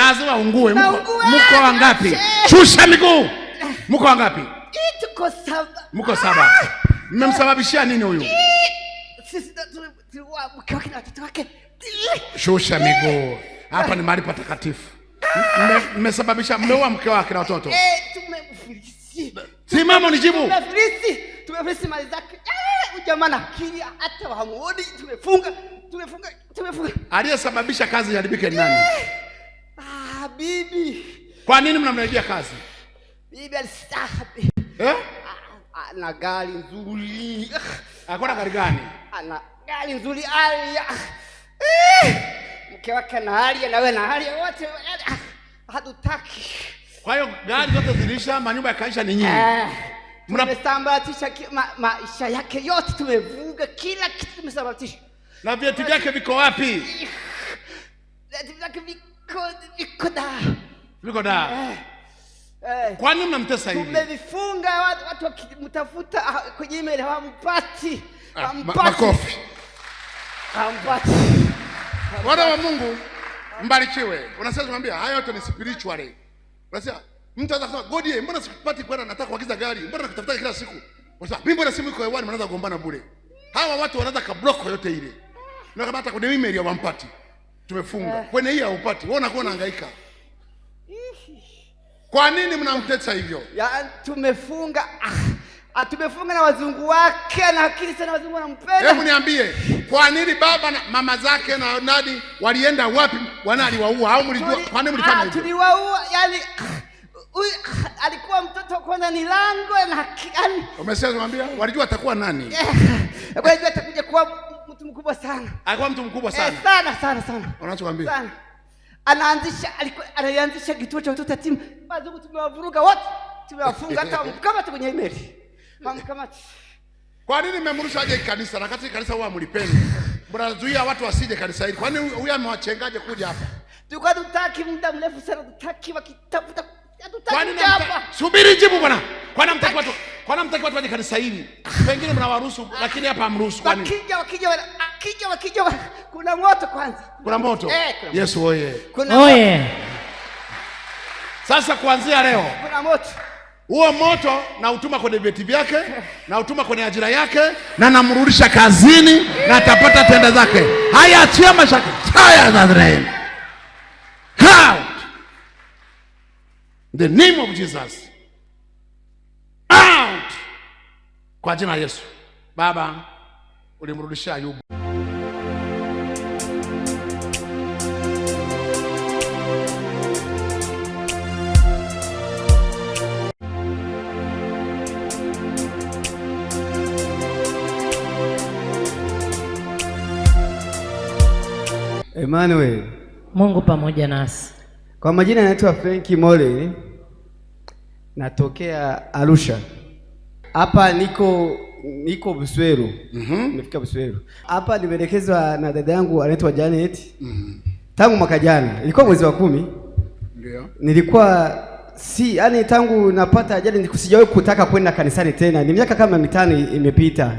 lazima ungue. Mko wangapi? Shusha miguu. Mko wangapi? Tuko 7. Mko 7. Mmemsababishia nini huyu? Sisi tulikuwa mke wake na watoto wake. Shusha miguu. Hapa ni mahali patakatifu. Mmesababisha, mmeua mke wake na watoto. Tumemfilisi. Simama nijibu. Tumefilisi mali zake. Ujamaa na akili hata hamuoni. Tumefunga. Aliyesababisha kazi iharibike ni nani? Bibi. Kwa nini mnamrejea kazi? Bibi alistahabi. Ana gari nzuri. Akona gari gani? Ana gari nzuri Alia. Mke wake na Alia na wewe na Alia wote hatutaki. Kwa hiyo gari zote zilisha, manyumba yakaisha ni nyinyi. Tumesambaratisha maisha yake yote, tumevuga kila kitu, tumesambaratisha. Na viatu vyake viko wapi? Viatu vyake viko da. Viko da. Kwa nini mnamtesa hivi? Tumevifunga, watu wakimtafuta kwenye email hawampati. Makofi. Hawampati. Wana wa Mungu mbarikiwe. Unasema kumwambia haya yote ni spiritual. Unasema mtu anasema God, mbona sipati kwenda, nataka kuagiza gari, mbona nakutafuta kila siku? Unasema mimi mbona simu iko hewani, mnaanza kugombana bure. Hawa watu wanaanza kablock yote ile. Na kama hata kwenye email hawampati. Tumefunga. Kwenye hii haupati. Wewe unakuwa unahangaika. Kwa nini mnamtesa hivyo? Tumefunga. Tumefunga na wazungu wake na akili sana, wazungu wanampenda. Hebu niambie, kwa nini baba na mama zake na nani walienda wapi? Wanaliwaua au mlijua? Kwa nini mlifanya hivyo? Tuliwaua, yani alikuwa mtoto kwanza ni lango na yani. Umesema kumwambia walijua atakuwa nani? Walijua atakuja kuwa mtu mkubwa sana. Alikuwa mtu mkubwa sana. Sana. Unachokwambia? Sana. Alianzisha kituo cha watoto yatima. Wazungu tumewavuruga wote. Tumewafunga hata kama tu kwenye email. Mamkamati. Kwa nini mmemrusha aje kanisa? Na kati kanisa huwa mlipenda. Mnazuia watu wasije kanisa hili. Kwa nini huyu amewachengaje kuja hapa? Tulikuwa tutaki muda mrefu sana, tutaki wakitafuta hatutaki hapa. Subiri jibu bwana. Kwa nini mtaki watu waje kanisa hili? Pengine mnawaruhusu lakini hapa hamruhusu. Kwa nini? Wakija kuna moto kwanza. Kuna moto. Yesu oye. Oye. Sasa kuanzia leo kuna moto. Huo moto na utuma kwenye vyeti vyake, na utuma kwenye ajira yake, na namrudisha kazini na atapata tenda zake. Haya, achia mashaka. Fire that name. Out. In the name of Jesus. Out. Kwa jina la Yesu. Baba, ulimrudishia Ayubu. Emmanuel, Mungu pamoja nasi. Kwa majina naitwa Frankie Mole. Natokea Arusha. Hapa niko Busweru. Nimefika Busweru. Hapa nimeelekezwa na dada yangu anaitwa Janet. Tangu mwaka jana, ilikuwa mwezi wa 10. Ndio. Nilikuwa yani tangu napata ajali sijawahi kutaka kwenda kanisani tena. Ni miaka kama 5 imepita.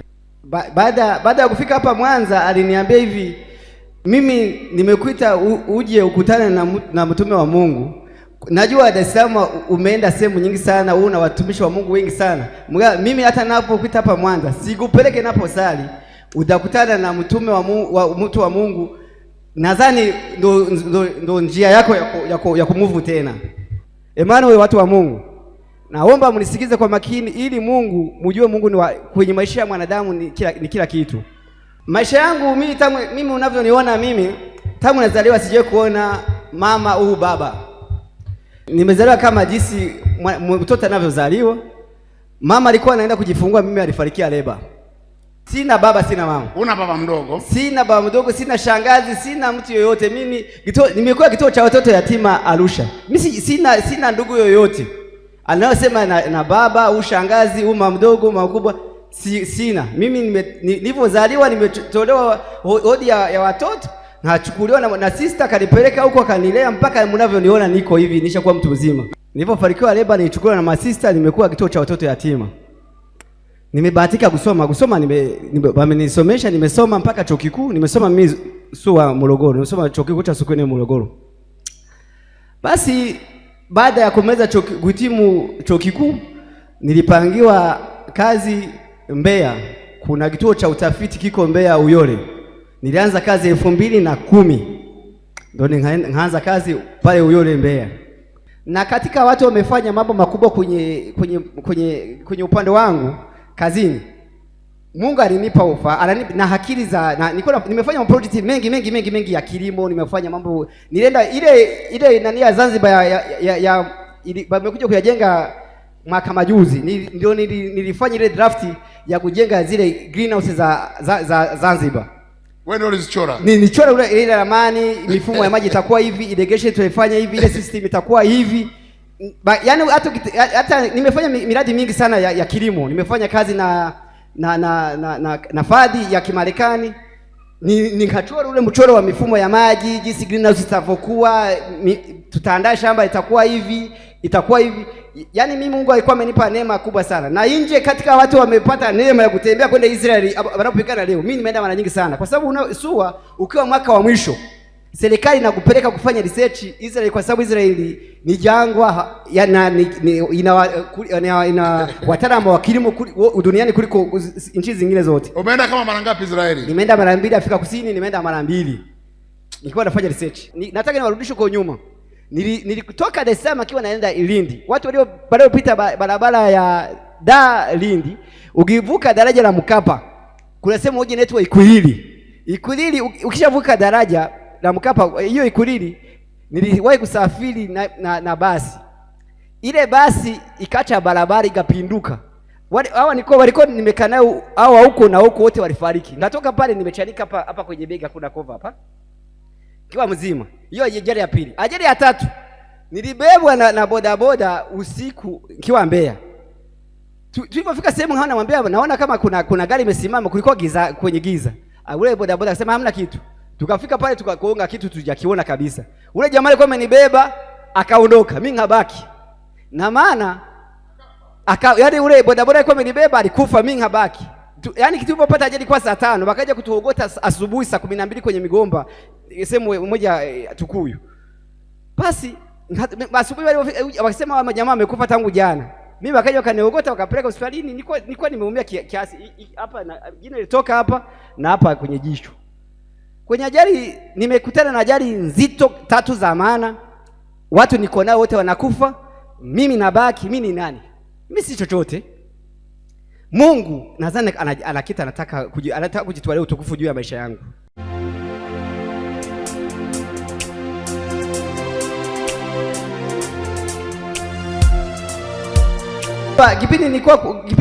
Baada ya kufika hapa Mwanza aliniambia hivi, mimi nimekuita uje ukutane na mtume wa Mungu. Najua Dar es Salaam umeenda sehemu nyingi sana, una watumishi wa Mungu wengi sana. Mimi hata napokuita hapa Mwanza, sikupeleke naposali, utakutana na mtume wa Mungu, mtu wa Mungu. Nadhani ndo njia yako ya kumuvu tena. Emmanuel, watu wa Mungu, naomba mnisikize kwa makini ili mjue Mungu ni kwenye maisha ya mwanadamu ni kila kitu. Maisha yangu mimi unavyoniona mimi, tangu nazaliwa sijawahi kuona mama au baba. Nimezaliwa kama jinsi mtoto anavyozaliwa. Mama alikuwa anaenda kujifungua, mimi alifarikia leba. Sina baba, sina mama. Una baba mdogo? Sina baba mdogo, sina shangazi, sina mtu yoyote. Mimi nimekuwa kituo cha watoto yatima Arusha. Mimi sina ndugu yoyote anayosema na baba au shangazi au mama mdogo, mama kubwa. Sina. Mimi nilipozaliwa nimetolewa hodi ya watoto, nachukuliwa na sister kanipeleka huko akanilea mpaka mnavyoniona niko hivi, nishakuwa mtu mzima. Nilipofarikiwa leba nilichukuliwa na masista, nimekuwa kituo cha watoto yatima. Nimebahatika kusoma wamenisomesha, nimesoma mpaka chuo kikuu, nimesoma mimi SUA Morogoro, nimesoma chuo kikuu cha Sokoine Morogoro. Basi baada ya kumaliza kuhitimu chuo kikuu, nilipangiwa kazi Mbeya. Kuna kituo cha utafiti kiko Mbeya Uyole. Nilianza kazi 2010. Ndio nikaanza kazi pale Uyole Mbeya. Na katika watu wamefanya mambo makubwa kwenye upande wangu kazini. Mungu alinipa ofa, na akili nimefanya project mengi ya kilimo, nimefanya mambo, nilienda ile nani ya Zanzibar wamekuja kuyajenga mwaka majuzi, ndio nilifanya ile draft ya kujenga zile greenhouse za Zanzibar. Wewe ndio ulizichora? Nilichora ile ramani, mifumo ya maji itakuwa hivi, irrigation tuifanya hivi, ile system itakuwa hivi. Yaani hata nimefanya miradi mingi sana ya kilimo. Nimefanya kazi na fadhi ya Kimarekani. Nikachora ule mchoro wa mifumo ya maji, jinsi greenhouse itavyokuwa, tutaandaa shamba itakuwa hivi. Yaani mimi Mungu alikuwa amenipa neema kubwa sana. Na nje katika watu wamepata neema ya kutembea kwenda Israeli wanapopigana leo. Mimi nimeenda mara nyingi sana. Kwa sababu ukiwa mwaka wa mwisho, serikali inakupeleka kufanya research Israeli, kwa sababu Israeli ni jangwa, ina wataalamu wa kilimo duniani kuliko nchi zingine zote. Umeenda kama mara ngapi Israeli? Nimeenda mara 2 Afrika Kusini, nimeenda mara 2. Nilikuwa nafanya research. Nataka niwarudishe kwa nyuma. Nilitoka Dar es Salaam akiwa naenda Lindi. Watu waliopita barabara ya Lindi, ukivuka daraja la Mkapa, kuna sehemu moja inaitwa Ikwiriri, ukishavuka daraja la Mkapa, hiyo Ikwiriri, niliwahi kusafiri na basi. Ile basi ikaacha barabara ikapinduka. Walikuwa nimekaa nao huko na huko, wote walifariki. Natoka pale nimechanika hapa kwenye bega, kuna cover hapa. Kiwa mzima. Hiyo ajali ya pili. Ajali ya tatu, nilibebwa na bodaboda usiku kiwa Mbeya. Tulipofika sehemu hana mwambia, naona kama kuna gari imesimama, kulikuwa giza, kwenye giza. Ule bodaboda akasema hamna kitu. Tukafika pale tukakonga kitu tujakiona kabisa. Ule jamaa alikuwa amenibeba akaondoka, mimi ngabaki. Na maana yaani ule bodaboda alikuwa amenibeba alikufa, mimi ngabaki. Yaani kitu ilipopata ajali kwa saa 5, wakaja kutuogota asubuhi saa 12 kwenye Migomba, sehemu moja Tukuyu. Basi asubuhi wakasema wa jamaa amekufa tangu jana. Mimi wakaja wakaniogota wakapeleka hospitalini, nilikuwa nimeumia kiasi hapa, na jina lilitoka hapa na hapa kwenye jicho. Kwenye ajali nimekutana na ajali nzito 3 za maana. Watu niko nao wote wanakufa, mimi nabaki. Mimi ni nani? Mimi si chochote. Mungu nadhani anataka kujitwalia utukufu juu ya maisha yangu. Kipindi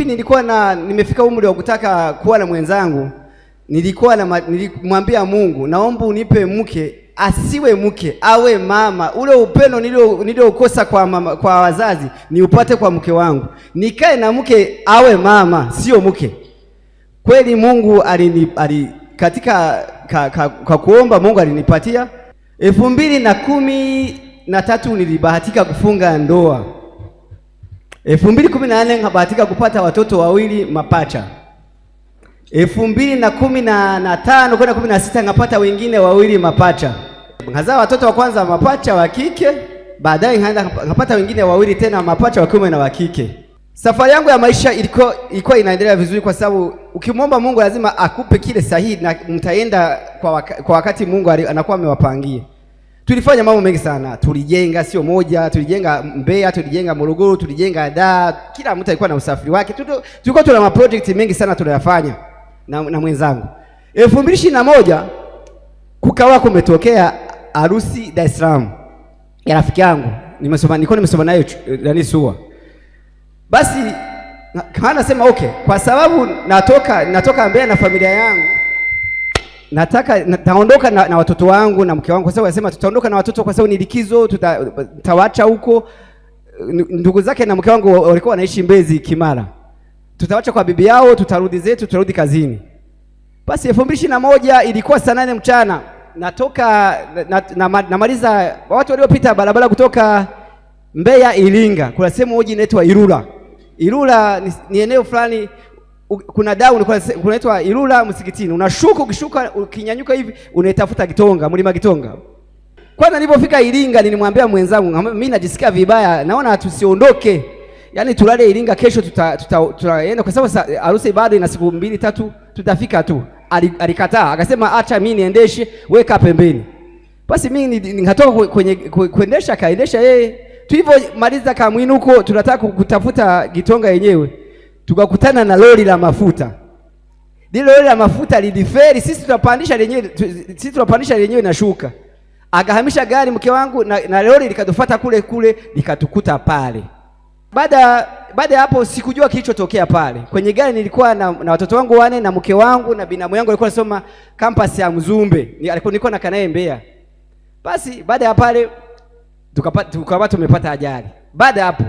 nilikuwa nimefika umri wa kutaka kuwa na mwenzangu, nilimwambia Mungu, naomba unipe mke, asiwe mke, awe mama. Ule upendo niliokosa kwa wazazi ni upate kwa mke wangu. Nikae na mke awe mama, sio mke. Kweli Mungu katika kuomba Mungu alinipatia. 2013 nilibahatika kufunga ndoa. 2014 nikabahatika kupata watoto 2 mapacha. 2015 kwenda 16 ngapata wengine 2 mapacha. Ngazaa watoto wa kwanza mapacha wa kike, baadaye ngapata wengine 2 tena mapacha wa kiume na wa kike. Safari yangu ya maisha ilikuwa inaendelea vizuri, kwa sababu ukimwomba Mungu lazima akupe kile sahihi, na mtaenda kwa wakati Mungu anakuwa amewapangia. Tulifanya mambo mengi sana. Tulijenga sio moja, tulijenga Mbeya, tulijenga Morogoro, tulijenga Dar. Kila mtu alikuwa na usafiri wake. Tulikuwa tuna maproject mengi sana tunayafanya na mwenzangu. 2021 kukawa kumetokea harusi Dar es Salaam ya rafiki yangu. Nilikuwa nimesoma naye ndani SUA. Basi kana sema okay, kwa sababu natoka Mbeya na familia yangu, nitaondoka na watoto wangu na mke wangu, kwa sababu anasema tutaondoka na watoto kwa sababu ni likizo, tutawaacha huko. Ndugu zake na mke wangu walikuwa wanaishi Mbezi Kimara. Tutawaacha kwa bibi yao, tutarudi kazini. Basi 2021 ilikuwa saa 8 mchana, natoka namaliza watu waliopita barabara kutoka Mbeya Iringa. Kuna sehemu moja inaitwa Ilula ni eneo fulani, kuna down kunaitwa Ilula Msikitini. Unashuka, ukishuka ukinyanyuka hivi unaitafuta Gitonga, mlima Gitonga. Kwanza nilipofika Iringa nilimwambia mwenzangu, mimi najisikia vibaya, naona tusiondoke. Yaani tulale Iringa, kesho tutaenda kwa sababu harusi bado ina siku 2-3 tutafika tu. Alikataa, akasema acha mimi niendeshe, weka pembeni. Basi mimi nikatoka kwenye kuendesha, kaendesha yeye. Tulivyomaliza Kamwinuko tunataka kutafuta Gitonga yenyewe. Tukakutana na lori la mafuta. Lile lori la mafuta liliferi, sisi tunapandisha lenyewe na shuka. Akahamisha gari mke wangu na lori likatufuata kule likatukuta pale. Baada ya hapo sikujua kilichotokea pale. Kwenye gari nilikuwa na watoto wangu 4 na mke wangu na binamu yangu alikuwa anasoma campus ya Mzumbe. Nilikuwa na kanae Mbeya. Basi baada ya pale tukapata tumepata ajali. Baada hapo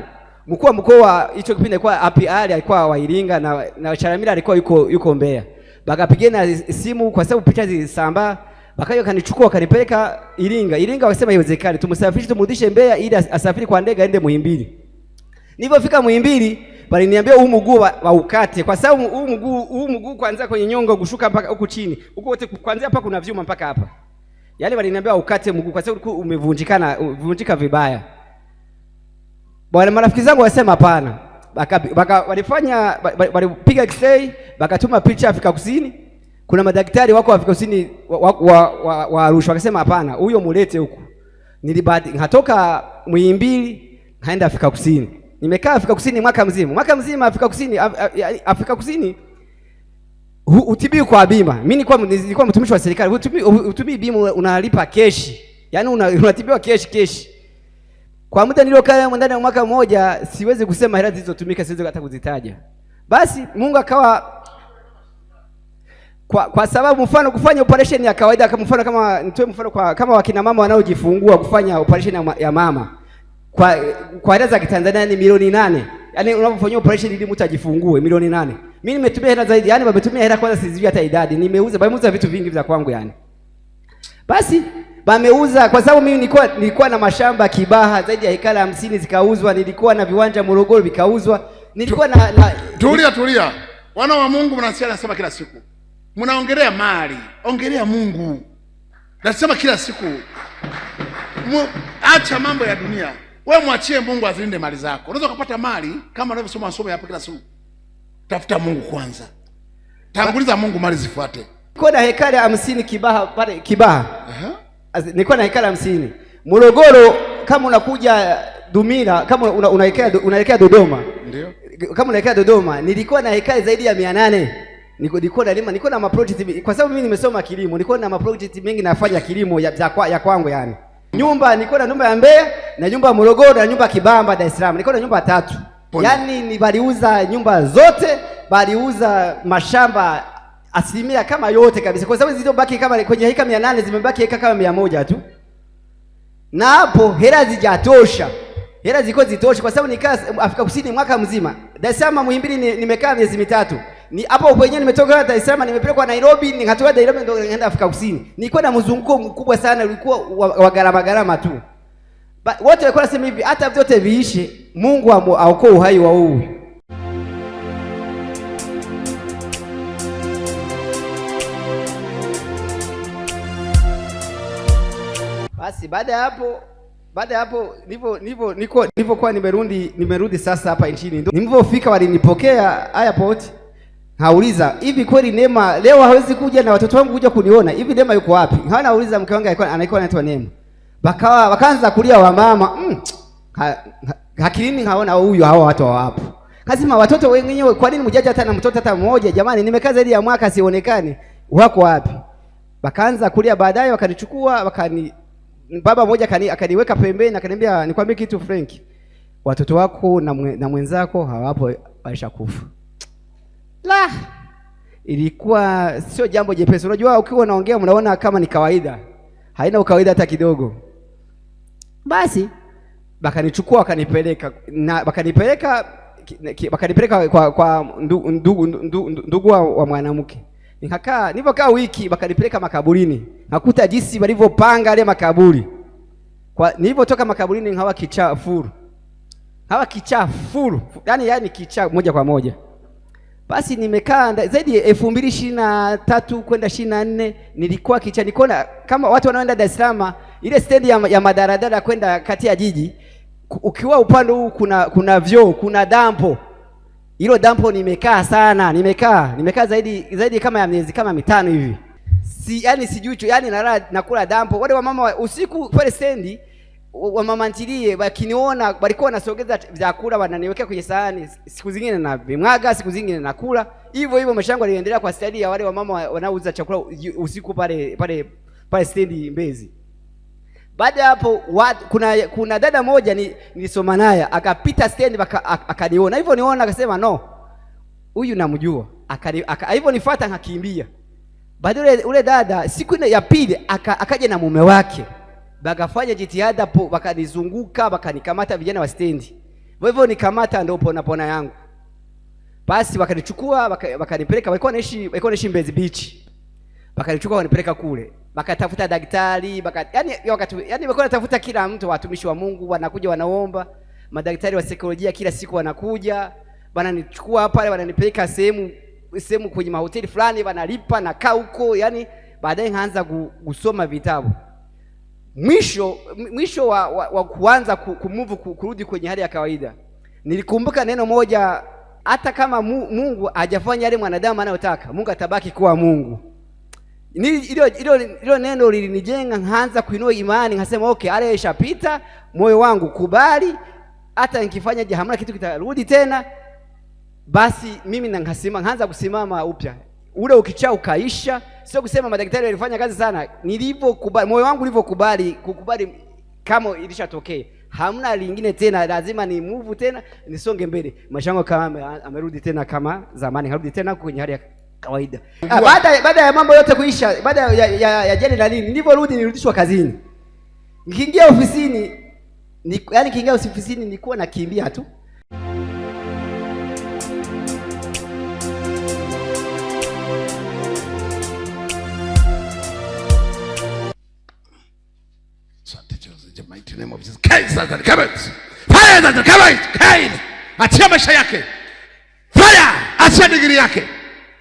mkuu wa mkoa hicho kipindi alikuwa alikuwa wa Iringa na Charamila alikuwa yuko Mbeya. Bakapigana simu kwa sababu picha zilisambaa. Bakayo kanichukua kanipeleka Iringa. Iringa wakasema haiwezekani, tumsafirishe tumrudishe Mbeya ili asafiri kwa ndege aende Muhimbili. Nilipofika Muhimbili, waliniambia huu mguu wa ukate kwa sababu huu mguu kuanzia kwenye nyonga kushuka mpaka huku chini. Huko wote kuanzia hapa kuna vyuma mpaka hapa. Yaani waliniambia ukate mguu kwa sababu umevunjika vibaya. Bwana, marafiki zangu wasema hapana. Walipiga X-ray, bakatuma picha Afrika Kusini. Kuna madaktari wako Afrika Kusini wa Arusha wakasema hapana, huyo mulete huku. Ngatoka Muhimbili naenda Afrika Kusini. Nimekaa Afrika Kusini mwaka mzima Afrika Kusini utibiwi kwa bima. Mimi nilikuwa mtumishi wa serikali. Utibii bima unalipa keshi. Yaani unatibiwa keshi. Kwa muda niliokaa ndani ya mwaka mmoja siwezi kusema hela zilizotumika, siwezi hata kuzitaja. Basi Mungu akawa kwa sababu mfano kufanya operation ya kawaida kama mfano kama nitoe mfano kama wakina mama wanaojifungua kufanya operation ya mama kwa hela za Kitanzania ni milioni 8. Yaani unapofanyia operation ili mtu ajifungue milioni 8. Mimi nimetumia hela zaidi, yaani wametumia hela kwanza sijui hata idadi. Nimeuza vitu vingi vya kwangu yani. Basi bameuza kwa sababu mimi nilikuwa na mashamba Kibaha zaidi ya hekala 50 zikauzwa, nilikuwa na viwanja Morogoro vikauzwa. Nilikuwa na Tulia. Wana wa Mungu mnasikia nasema kila siku. Mnaongelea mali, ongelea Mungu. Nasema kila siku. Acha mambo ya dunia. Wewe mwachie Mungu azilinde mali zako. Unaweza kupata mali kama unavyosoma masomo hapa kila siku. Tafuta Mungu kwanza. Tanguliza Mungu, mali zifuate. Nilikuwa na hekala 50 Kibaha pale Kibaha. Nilikuwa na hekala 50. Morogoro kama unakuja Dumila, kama unaelekea Dodoma. Ndio. Kama unaelekea Dodoma, nilikuwa na hekala zaidi ya 800. Nilikuwa na maproject kwa sababu mimi nimesoma kilimo. Nilikuwa na maproject mengi nafanya kilimo ya kwangu yani. Nilikuwa na nyumba ya Mbeya na nyumba ya Morogoro na nyumba ya Kibamba Dar es Salaam. Nilikuwa na nyumba 3. Yaani baliuza nyumba zote, baliuza mashamba asilimia kama yote kabisa. Kwa sababu zilizobaki kama kwenye heka 800 zimebaki heka kama 100 tu. Na hapo hela zijatosha. Hela ziko zitosha kwa sababu nikaa Afrika Kusini mwaka mzima. Dar es Salaam Muhimbili nimekaa miezi 3. Ni hapo kwenyewe nimetoka Dar es Salaam nimepelekwa Nairobi, nikatoka Nairobi ndio nikaenda Afrika Kusini. Nilikuwa na mzunguko mkubwa sana, ulikuwa wa gharama tu. Wote walikuwa nasema hivi, hata vyote viishe, Mungu aokoe uhai wa huyu. Basi baada ya hapo nilipokuwa nimerudi sasa hapa nchini. Nilipofika walinipokea airport. Hauliza, hivi kweli Neema leo hawezi kuja na watoto wangu kuja kuniona? Hivi Neema yuko wapi? Hawana uliza mke wangu anaikuwa anaitwa Neema. Wakaanza kulia wa mama. Hakilini haona huyu hawa watu wapo. Kasema watoto wenyewe kwa nini mjaja hata na mtoto hata mmoja? Jamani, nimekaa zaidi ya mwaka sionekani. Wako wapi? Wakaanza kulia, baadaye wakanichukua baba mmoja akaniweka pembeni akaniambia, nikwambie kitu Frank. Watoto wako na mwenzako hawapo, walishakufa. La, ilikuwa sio jambo jepesi. Unajua ukiwa unaongea mnaona kama ni kawaida. Haina ukawaida hata kidogo. Basi bakanichukua bakanipeleka kwa ndugu wa mwanamke. Nilipokaa wiki bakanipeleka makaburini. Nakuta jinsi walivyopanga ile makaburi. Nilipotoka makaburini hawa kichafuru. Yaani kichaa moja kwa moja. Basi nimekaa zaidi ya 2023 kwenda 24 nilikuwa nilikuwa kama watu wanaoenda Dar es Salaam ile stendi ya madaradara kwenda kati ya jiji, ukiwa upande huu kuna vyoo, kuna dampo. Hilo dampo nimekaa sana, nimekaa zaidi kama ya miezi kama 5 hivi. Yani sijui yani nakula dampo. Wale wamama usiku pale stendi, wamama ntilie wakiniona walikuwa wanasogeza vyakula wananiwekea kwenye sahani, siku zingine na vimwaga, siku zingine nakula. Hivyo mashango aliendelea kwa stendi ya wale wamama wanaouza chakula usiku pale stendi Mbezi. Baada hapo kuna dada moja nilisoma naye akapita stendi akaniona. Hivyo niona akasema no, huyu namjua. Hivyo nifuata akakimbia. Baadaye ule dada siku ya pili akaja na mume wake. Bakafanya jitihada wakanizunguka, wakanikamata vijana wa stendi. Hivyo nikamata ndio pona yangu. Basi wakanichukua wakanipeleka, walikuwa naishi Mbezi Beach. Wakanichukua wanipeleka kule. Wakatafuta daktari, yani walikuwa tafuta kila mtu, watumishi wa Mungu wanakuja wanaomba, madaktari wa saikolojia kila siku wanakuja, wananichukua pale wananipeleka sehemu kwenye mahoteli fulani, wanalipa na kaa huko, yani baadaye ngaanza kusoma vitabu. Mwisho wa kuanza kumove kurudi kwenye hali ya kawaida. Nilikumbuka neno moja, hata kama Mungu hajafanya yale mwanadamu anayotaka, Mungu atabaki kuwa Mungu. Hilo neno lilinijenga, ngaanza kuinua imani, ngasema okay, ale ishapita, moyo wangu kubali, hata nikifanya hamna kitu kitarudi tena. Basi mimi ngaanza kusimama upya. Ule ukichaa ukaisha. Sio kusema madaktari walifanya kazi sana, nilipokubali, moyo wangu ulivyokubali kama ilishatokea, hamna lingine tena, lazima ni move tena nisonge mbele. Maisha yangu kama amerudi tena kama zamani, harudi tena kwenye hali ya kawaida. Baada ya mambo yote kuisha, baada ya jeni na nini, niliporudi nilirudishwa kazini. Nikiingia ofisini nilikuwa nakimbia tu. Mighty name of Jesus. Fire! Achia maisha yake. Fire! Achia degree yake.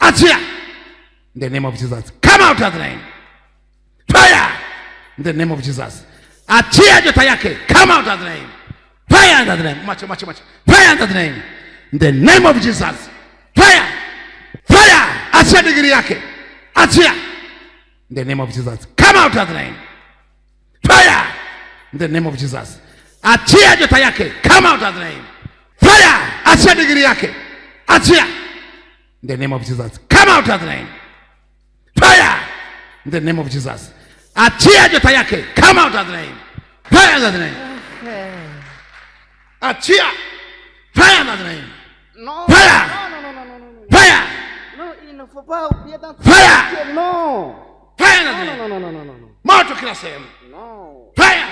Achia. In the name of Jesus. Come out of the name. Fire! In the name of Jesus. Achia jota yake. Come out of the name. Fire in the name. Macho. Fire in the name. In the name of Jesus. Fire! Achia degree yake. Achia. In the name of Jesus. Come out of the name. Fire! In the name of Jesus. Achia jota yake. Come out of the name. Fire! Achia degree yake. Achia. In the name of Jesus. Come out of the name. Fire! In the name of Jesus. Achia jota yake. Come out of the name. Fire in the name. Achia. Fire in the name. No. Fire. No. Fire. No, il ne faut pas oublier dans Fire. Non. Fire in the name. No. Moto kila sehemu. No. Fire.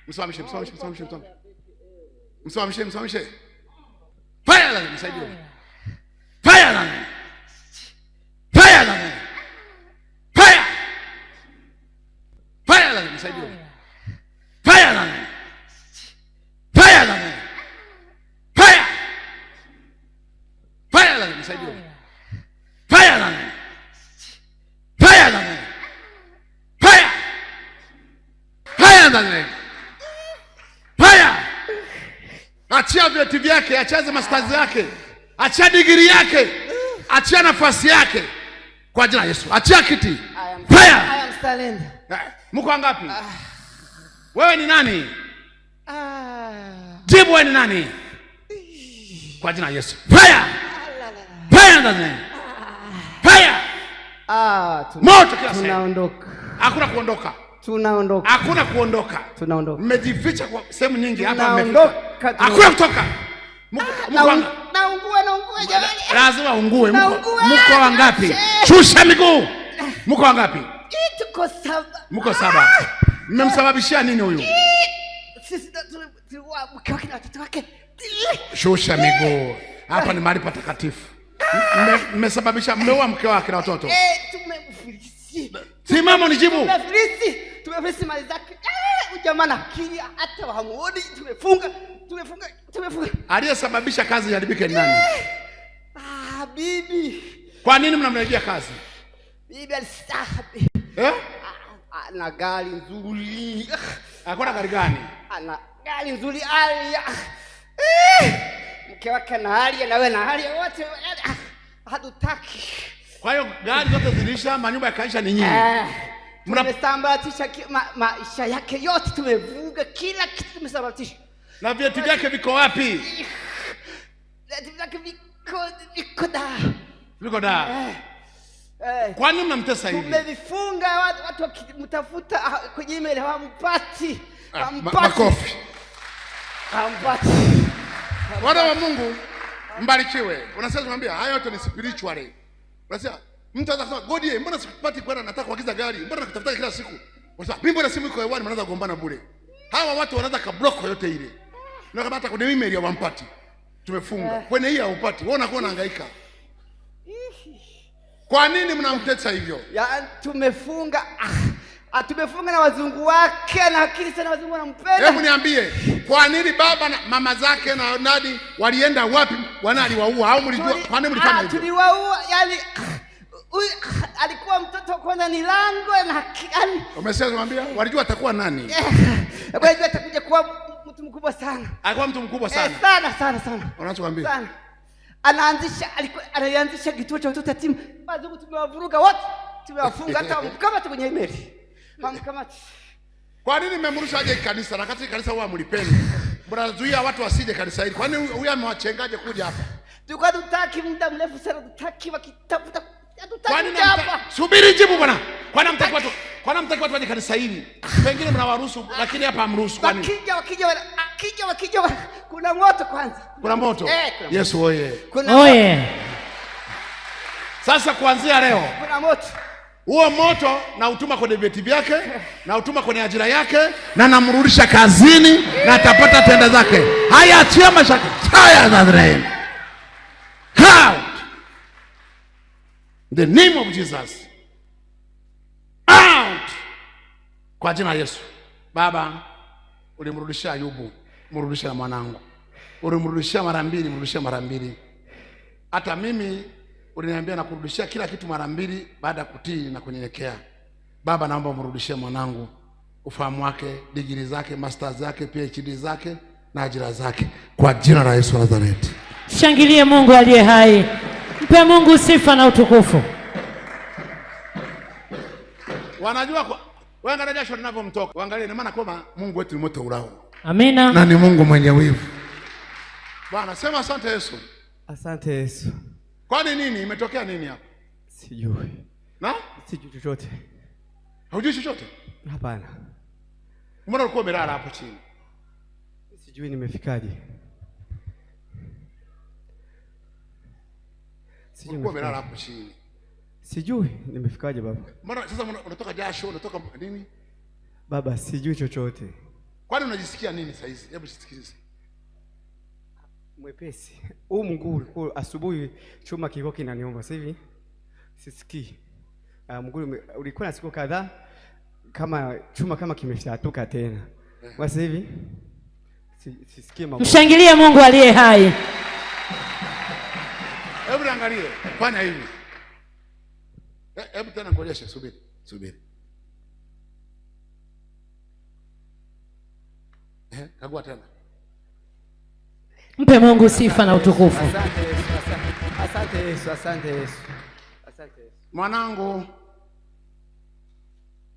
Msimamishe. Fire lazima msaidie. Fire lazima. Fire lazima. Fire lazima msaidie. Fire lazima. Fire lazima. Fire lazima msaidie. Fire lazima. Fire lazima. Fire lazima. Achia vyeti vyake, achia masters yake, achia degree yake, achia nafasi yake kwa jina la Yesu. Achia kiti. Fire. I am silent. Mko wangapi? Wewe ni nani? Jibu, wewe ni nani? Kwa jina la Yesu. Fire. Fire ndani. Fire. Moto kila sehemu. Tunaondoka. Hakuna kuondoka. Hakuna kuondoka. Tunaondoka. Mmejificha kwa sehemu nyingi hapa mmefika. Hakuna kutoka. Naungua jamani. Lazima ungue. Mko wangapi? Shusha miguu. Mko wangapi? Tuko 7. Mko 7. Mmemsababishia nini huyu? Sisi tulikuwa mke wake na watoto wake. Shusha miguu. Hapa ni mahali patakatifu. Mmesababisha, mmeua mke wake na watoto. Tumemfilisi. Simama nijibu. Tumefilisi mali zake. Ujamaa na akili hata hamuoni. Tumefunga. Aliyesababisha kazi iharibike ni nani? Bibi. Kwa nini mnamrejea kazi? Bibi alisahabi. ana gari nzuri. Akona gari gani? Ana gari nzuri Alia. Mke wake na Alia na wewe na Alia wote hatutaki. Kwa hiyo gari zote zilisha, manyumba yakaisha ni nyinyi. Tumesambaratisha maisha yake yote, tumevuga kila kitu, tumesambaratisha. Na vyeti vyake viko wapi? Vyeti vyake viko da. Viko da. Kwa nini mnamtesa hivi? Tumevifunga, watu wakimtafuta kwenye email hawampati. Makofi. Hawampati. Wana wa Mungu mbarikiwe. Unasema mwambia haya yote ni spiritual. Unasema mtu anasema Godie, mbona sikupati kwenda, nataka kuagiza gari, mbona nakutafuta kila siku? Unasema mimi mbona simu iko hewani, mnaanza kugombana bure. Hawa watu wanaanza kablock yote ile. Na kama hata kwenye email hawampati. Tumefunga. Kwenye hii haupati. Wewe unakuwa unahangaika. Kwa nini mnamtesa hivyo? Ya tumefunga. Tumefunga na wazungu wake, na akili sana wazungu wanampenda. Hebu niambie, kwa nini baba na mama zake na nani walienda wapi? Wanali waua au mlijua? Kwa nini mlifanya hivyo? Tuliwaua, yani alikuwa mtoto kwanza ni lango na yani. Umesema mwambia walijua atakuwa nani? Walijua atakuja kuwa mtu mkubwa sana. Alikuwa mtu mkubwa sana. Sana. Unachoambia? Sana. Alianzisha kituo cha watoto yatima. Wazungu tumewavuruga wote. Tumewafunga hata kama tu kwenye email. Hamkamati. Kwa nini mmemrusha aje kanisa? Na kati kanisa huwa mlipendi. Mnazuia watu wasije kanisa hili. Kwa nini huyu amewachengaje kuja hapa? Tulikuwa tutaki muda mrefu sana, tutaki wakitafuta tutaki hapa. Subiri jibu bwana. Kwa nini mtaki watu waje kanisa hili? Pengine mnawaruhusu lakini hapa hamruhusu. Kwa nini? Wakija kuna moto kwanza. Kuna moto. Yesu oye. Oye. Sasa kuanzia leo kuna moto. Huo moto na utuma kwenye vyeti vyake, na utuma kwenye ajira yake, na namrudisha kazini na atapata tenda zake. Haya, achia mashaka. Fire the name. Out. The name of Jesus. Out. Kwa jina la Yesu. Baba, ulimrudishia Ayubu, mrudishe na mwanangu. Ulimrudishia mara mbili, mrudishie mara mbili. Hata mimi uliniambia na kurudishia kila kitu mara mbili baada ya kutii na kunyenyekea. Baba, naomba umrudishie mwanangu ufahamu wake, degree zake, masters zake, PhD zake na ajira zake kwa jina la Yesu wa Nazareti. Shangilie Mungu aliye hai. Mpe Mungu sifa na utukufu. Wanajua waangalia jasho linavyomtoka. Waangalie, maana kwamba Mungu wetu ni moto ulao. Amina. Na ni Mungu mwenye wivu. Bwana, sema asante Yesu. Asante Yesu. Kwani nini? Imetokea nini hapa? Sijui. Na? Sijui chochote. Hujui chochote? Hapana. Mbona ulikuwa umelala hapo chini? Sijui nimefikaje. Sijui umelala hapo chini. Sijui nimefikaje baba. Mbona sasa unatoka jasho, unatoka nini? Baba, sijui chochote. Kwani unajisikia nini sasa hizi? Hebu sikilize. Mwepesi. Huu mguu ulikuwa asubuhi chuma kilikuwa kinaniuma. Sasa hivi sisikii. Mguu ulikuwa na siku kadhaa kama chuma kama kimefyatuka tena. Sasa hivi sisikii mambo. Mshangilie Mungu aliye hai. Hebu angalie. Fanya hivi. Hebu tena ngojeshe, subiri. Kagua tena. Mpe Mungu sifa na utukufu. Asante Yesu, asante Yesu, asante Yesu. Asante Yesu. Mwanangu,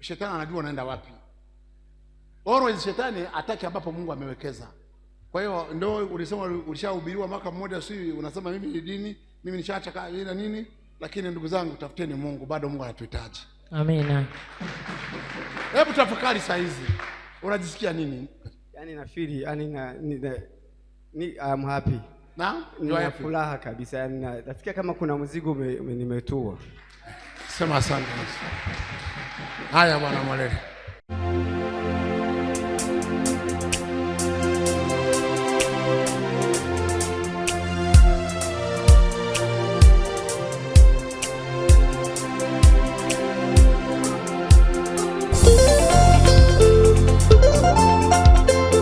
shetani anajua unaenda wapi. Always shetani ataki ambapo Mungu amewekeza. Kwa hiyo ndio ulisema ulishahubiriwa mwaka mmoja, si unasema mimi ni dini, mimi nishaacha kazi na nini, lakini ndugu zangu tafuteni Mungu, bado Mungu anatuhitaji. Amina. Hebu tafakari saa hizi. Unajisikia nini? Yaani nafili, I'm happy. Na? Nina furaha kabisa. Yaani nasikia kama kuna mzigo nimetua. Sema asante. Haya bwana Mwalele.